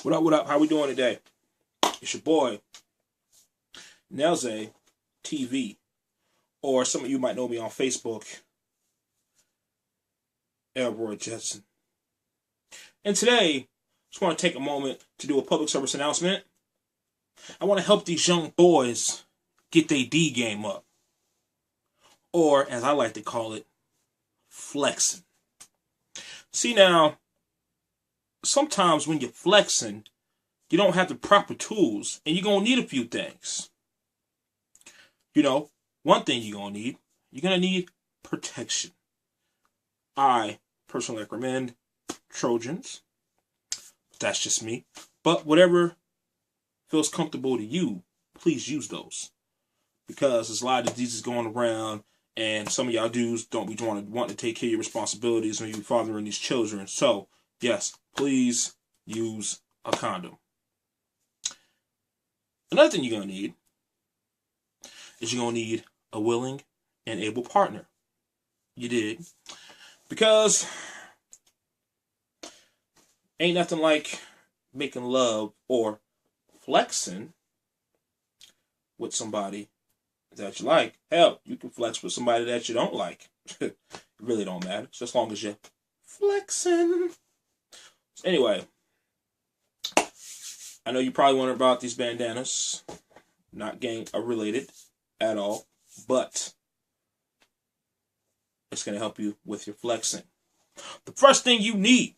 What up, what up? How we doing today? It's your boy, P.s.a TV. Or some of you might know me on Facebook, Elroy Jetson. And today, I just want to take a moment to do a public service announcement. I want to help these young boys get their D game up. Or, as I like to call it, flexing. See now, sometimes when you're flexing, you don't have the proper tools, and you're going to need a few things. You know, one thing you're going to need protection. I personally recommend Trojans. That's just me. But whatever feels comfortable to you, please use those. Because there's a lot of diseases going around, and some of y'all dudes don't be want to take care of your responsibilities when you're fathering these children. So, yes, please use a condom. Another thing you're going to need is you're going to need a willing and able partner. You dig? Because ain't nothing like making love or flexing with somebody that you like. Hell, you can flex with somebody that you don't like. It really don't matter. Just as long as you're flexing. So anyway, I know you probably wondering about these bandanas. Not gang related at all, but it's going to help you with your flexing. The first thing you need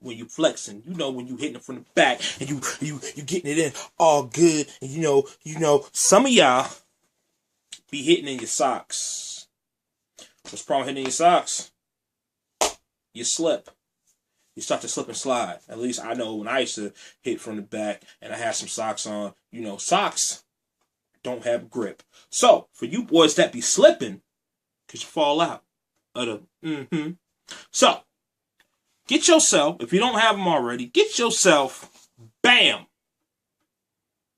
when you flexing, when you hitting it from the back and you getting it in all good, and you know some of y'all be hitting in your socks. What's the problem hitting in your socks? You slip. You start to slip and slide. At least I know when I used to hit from the back and I had some socks on, socks don't have grip. So, for you boys that be slipping, because you fall out of the So, get yourself, if you don't have them already, get yourself, bam,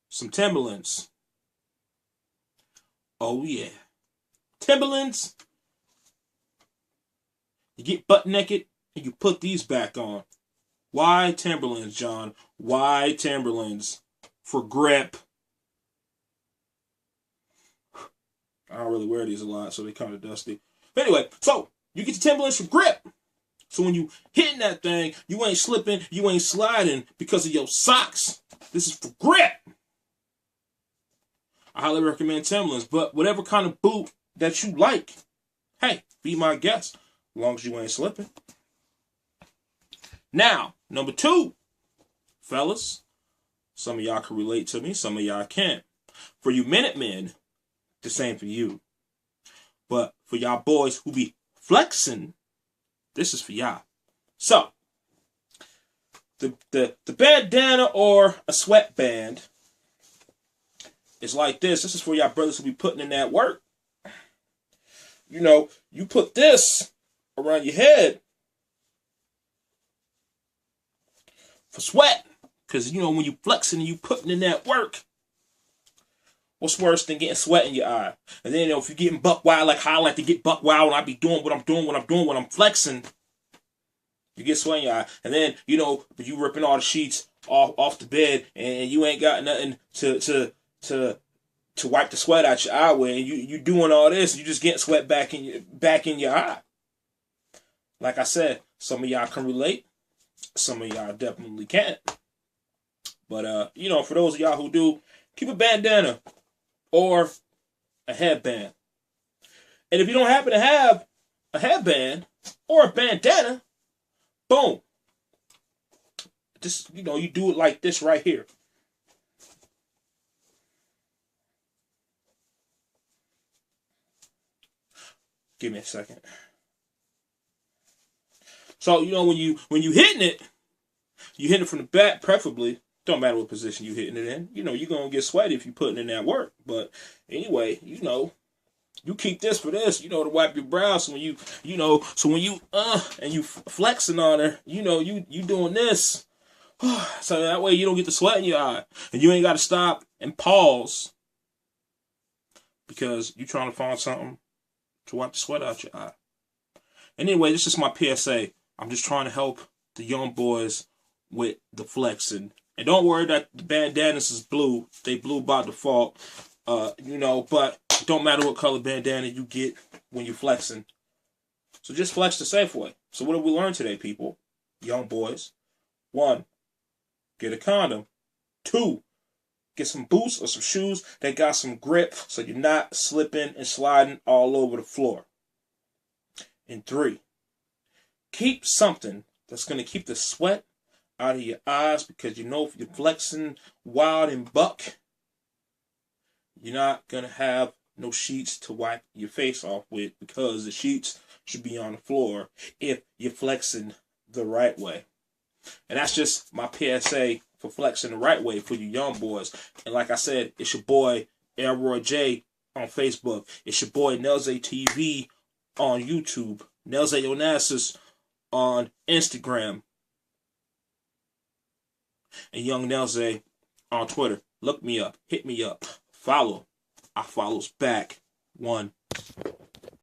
some Timberlands. Oh, yeah. Timberlands. You get butt naked and you put these back on. Why Timberlands, John? Why Timberlands? For grip. I don't really wear these a lot, so they're kind of dusty. But anyway, so you get the Timberlands for grip. So when you hitting that thing, you ain't slipping, you ain't sliding because of your socks. This is for grip. I highly recommend Timberlands, but whatever kind of boot that you like, hey, be my guest, as long as you ain't slipping. Now, number 2, fellas, some of y'all can relate to me, some of y'all can't. For you Minutemen, the same for you. But for y'all boys who be flexing, this is for y'all. So, the bandana or a sweatband is like this. This is for y'all brothers who be putting in that work. You put this around your head for sweat. Because, when you flexing and you putting in that work, what's worse than getting sweat in your eye? And then, if you're getting buck wild, like how I like to get buck wild when I be doing what I'm doing, when I'm flexing, you get sweat in your eye. And then, but you ripping all the sheets off the bed and you ain't got nothing to wipe the sweat out your eye with. And you doing all this, you just getting sweat back in your eye. Like I said, some of y'all can relate. Some of y'all definitely can't. But, for those of y'all who do, keep a bandana or a headband. And if you don't happen to have a headband or a bandana, boom. Just, you do it like this right here. Give me a second. So, when you hitting it, you hit it from the back, preferably. Don't matter what position you hitting it in. you're going to get sweaty if you're putting in that work. But anyway, you keep this for this, to wipe your brow. So when and you flexing on her, you doing this. So that way you don't get the sweat in your eye. And you ain't got to stop and pause because you're trying to find something to wipe the sweat out your eye. Anyway, this is my PSA. I'm just trying to help the young boys with the flexing. And don't worry that the bandanas is blue. They blue by default. But it don't matter what color bandana you get when you're flexing. So just flex the safe way. So what did we learn today, people? Young boys. 1, get a condom. 2, get some boots or some shoes that got some grip so you're not slipping and sliding all over the floor. And 3, keep something that's going to keep the sweat out of your eyes, because you know if you're flexing wild and buck, you're not going to have no sheets to wipe your face off with, because the sheets should be on the floor if you're flexing the right way. And that's just my P.s.a. for flexing the right way for you young boys. And like I said, it's your boy Elroy J on Facebook. It's your boy Nelze TV on YouTube. Nelze Onassis on Instagram. And Young Nelze on Twitter. Look me up. Hit me up. Follow. I follows back. 1.